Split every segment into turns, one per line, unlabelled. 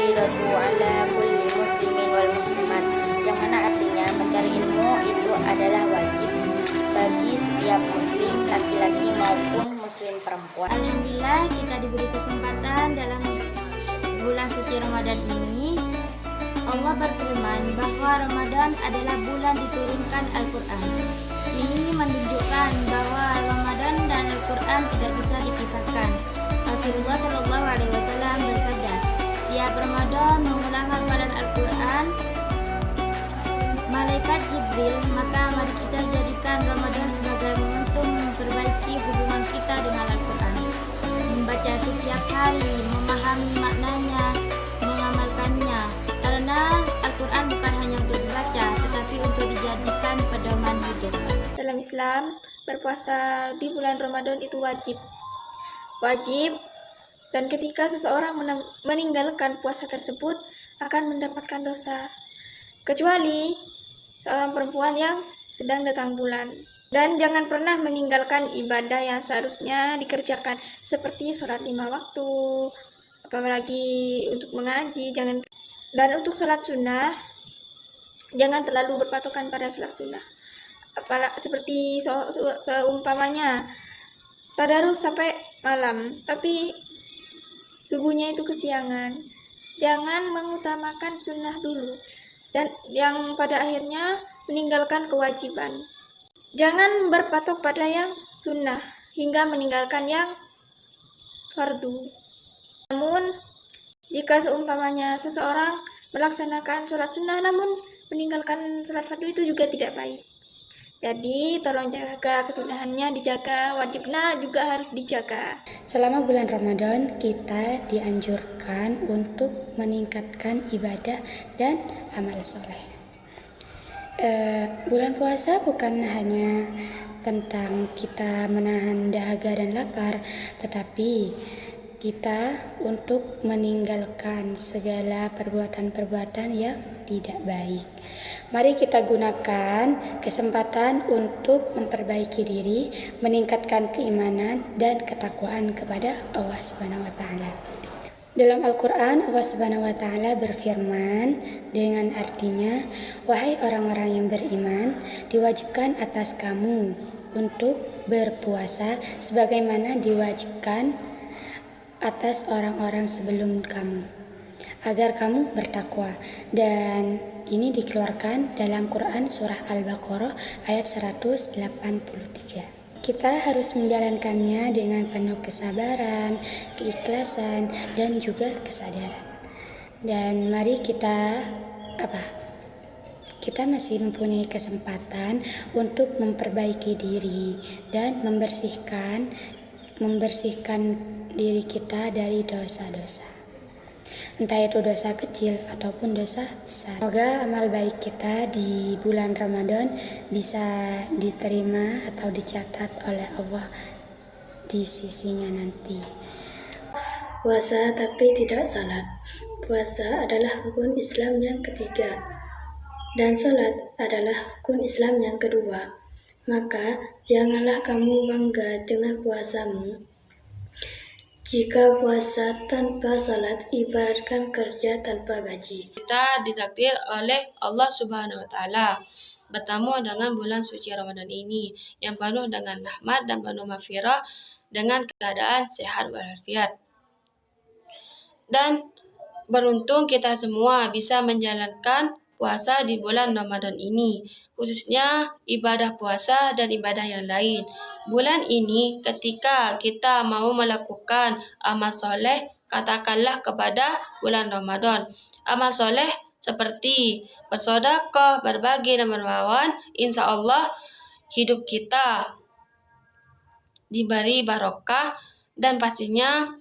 faridatu ala kulli muslimin wal muslimat, yang mana artinya mencari ilmu itu adalah wajib bagi setiap muslim laki-laki maupun muslim perempuan.
Alhamdulillah kita diberi kesempatan dalam bulan suci Ramadan ini. Allah berfirman bahwa Ramadan adalah bulan diturunkan Al-Quran. Ini menunjukkan bahwa Ramadan dan Al-Quran tidak bisa dipisahkan. Rasulullah SAW bersabda, setiap Ramadan mengulang hafalan Al-Quran malaikat Jibril, maka mari kita jadikan Ramadan sebagai momentum memperbaiki hubungan kita dengan Al-Quran, membaca setiap hari, memahami maknanya, mengamalkannya, karena Al-Quran bukan hanya untuk dibaca, tetapi untuk dijadikan pedoman hidup.
Dalam Islam, berpuasa di bulan Ramadan itu wajib, dan ketika seseorang meninggalkan puasa tersebut akan mendapatkan dosa, kecuali seorang perempuan yang sedang datang bulan. Dan jangan pernah meninggalkan ibadah yang seharusnya dikerjakan, seperti sholat 5 waktu, apalagi untuk mengaji. Dan untuk sholat sunnah, jangan terlalu berpatokan pada sholat sunnah. Seperti seumpamanya tadarus sampai malam, tapi subuhnya itu kesiangan. Jangan mengutamakan sunnah dulu, dan yang pada akhirnya meninggalkan kewajiban. Jangan berpatok pada yang sunnah hingga meninggalkan yang fardu. Namun, jika seumpamanya seseorang melaksanakan sholat sunnah namun meninggalkan sholat fardu, itu juga tidak baik. Jadi, tolong jaga kesunahannya, dijaga, wajibnya juga harus dijaga.
Selama bulan Ramadan, kita dianjurkan untuk meningkatkan ibadah dan amal soleh. Bulan puasa bukan hanya tentang kita menahan dahaga dan lapar, tetapi kita untuk meninggalkan segala perbuatan-perbuatan yang tidak baik. Mari kita gunakan kesempatan untuk memperbaiki diri, meningkatkan keimanan dan ketakwaan kepada Allah Subhanahu wa taala. Dalam Al-Quran, Allah Subhanahu wa taala berfirman dengan artinya, wahai orang-orang yang beriman, diwajibkan atas kamu untuk berpuasa sebagaimana diwajibkan atas orang-orang sebelum kamu, agar kamu bertakwa. Dan ini dikeluarkan dalam Quran surah Al-Baqarah ayat 183. Kita harus menjalankannya dengan penuh kesabaran, keikhlasan, dan juga kesadaran. Dan mari kita masih mempunyai kesempatan untuk memperbaiki diri dan membersihkan diri kita dari dosa-dosa, entah itu dosa kecil ataupun dosa besar. Semoga amal baik kita di bulan Ramadan bisa diterima atau dicatat oleh Allah di sisinya nanti.
Puasa tapi tidak salat. Puasa adalah rukun Islam yang ketiga, dan salat adalah rukun Islam yang kedua. Maka janganlah kamu bangga dengan puasamu. Jika puasa tanpa salat ibaratkan kerja tanpa gaji.
Kita ditakdir oleh Allah Subhanahu wa taala bertemu dengan bulan suci Ramadan ini yang penuh dengan rahmat dan penuh maghfirah, dengan keadaan sehat walafiat. Dan beruntung kita semua bisa menjalankan puasa di bulan Ramadan ini, khususnya ibadah puasa dan ibadah yang lain. Bulan ini ketika kita mau melakukan amal soleh, katakanlah kepada bulan Ramadan. Amal soleh seperti bersedekah, berbagi dan dermawan, insya Allah hidup kita diberi barokah. Dan pastinya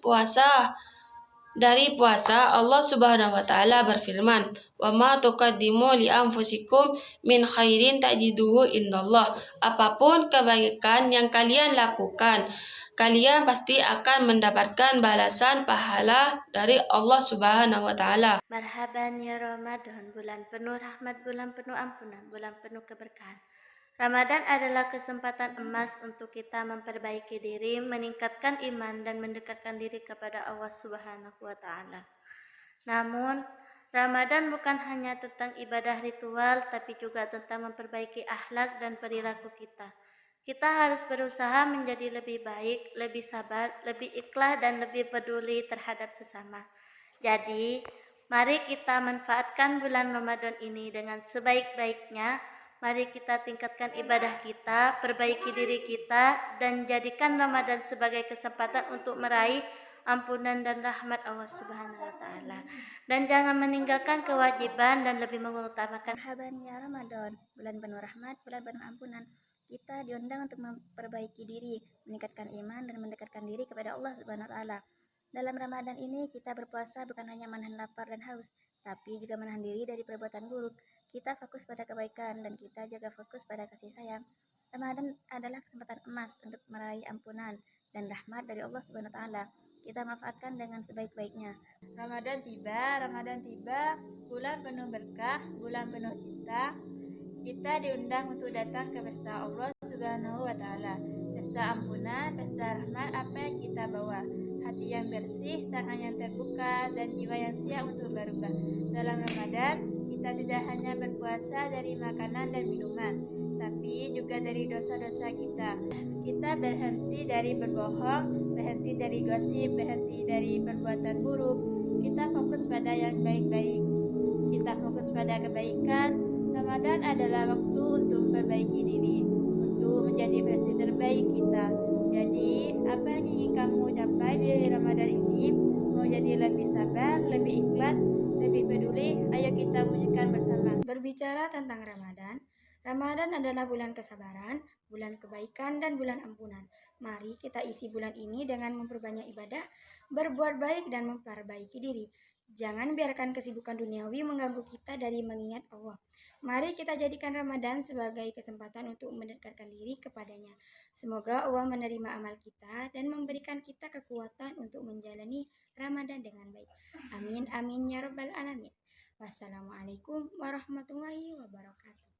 dari puasa Allah Subhanahu wa taala berfirman, "Wa ma tuqaddimu li anfusikum min khairin tajiduhu indallah." Apapun kebaikan yang kalian lakukan, kalian pasti akan mendapatkan balasan pahala dari Allah Subhanahu wa taala.
Marhaban ya Ramadan, bulan penuh rahmat, bulan penuh ampunan, bulan penuh keberkahan. Ramadan adalah kesempatan emas untuk kita memperbaiki diri, meningkatkan iman, dan mendekatkan diri kepada Allah Subhanahu wa taala.
Namun, Ramadan bukan hanya tentang ibadah ritual, tapi juga tentang memperbaiki akhlak dan perilaku kita. Kita harus berusaha menjadi lebih baik, lebih sabar, lebih ikhlas, dan lebih peduli terhadap sesama. Jadi, mari kita manfaatkan bulan Ramadan ini dengan sebaik-baiknya. Mari kita tingkatkan ibadah kita, perbaiki diri kita, dan jadikan Ramadan sebagai kesempatan untuk meraih ampunan dan rahmat Allah Subhanahu wa Ta'ala. Dan jangan meninggalkan kewajiban dan lebih mengutamakan.
Marhaban ya Ramadan, bulan penuh rahmat, bulan penuh ampunan. Kita diundang untuk memperbaiki diri, meningkatkan iman, dan mendekatkan diri kepada Allah Subhanahu wa Ta'ala. Dalam Ramadan ini kita berpuasa bukan hanya menahan lapar dan haus, tapi juga menahan diri dari perbuatan buruk. Kita fokus pada kebaikan dan kita jaga fokus pada kasih sayang. Ramadan adalah kesempatan emas untuk meraih ampunan dan rahmat dari Allah Subhanahu wa Ta'ala. Kita manfaatkan dengan sebaik-baiknya.
Ramadan tiba, bulan penuh berkah, bulan penuh cinta. Kita diundang untuk datang ke pesta Allah Subhanahu wa Ta'ala. Pesta ampunan, pesta rahmat, apa yang kita bawa? Hati yang bersih, tangan yang terbuka, dan jiwa yang siap untuk berubah. Dalam Ramadan, kita tidak hanya berpuasa dari makanan dan minuman, tapi juga dari dosa-dosa kita. Kita berhenti dari berbohong, berhenti dari gosip, berhenti dari perbuatan buruk. Kita fokus pada yang baik-baik. Kita fokus pada kebaikan. Ramadan adalah waktu untuk memperbaiki diri, untuk menjadi versi terbaik kita. Jadi, apa yang ingin kamu capai di Ramadan ini? Mau jadi lebih sabar, lebih ikhlas, lebih peduli? Ayo kita wujudkan bersama. Berbicara tentang Ramadan, Ramadan adalah bulan kesabaran, bulan kebaikan, dan bulan ampunan. Mari kita isi bulan ini dengan memperbanyak ibadah, berbuat baik, dan memperbaiki diri. Jangan biarkan kesibukan duniawi mengganggu kita dari mengingat Allah. Mari kita jadikan Ramadan sebagai kesempatan untuk mendekatkan diri kepadanya. Semoga Allah menerima amal kita dan memberikan kita kekuatan untuk menjalani Ramadan dengan baik. Amin, amin, ya rabbal alamin. Wassalamualaikum warahmatullahi wabarakatuh.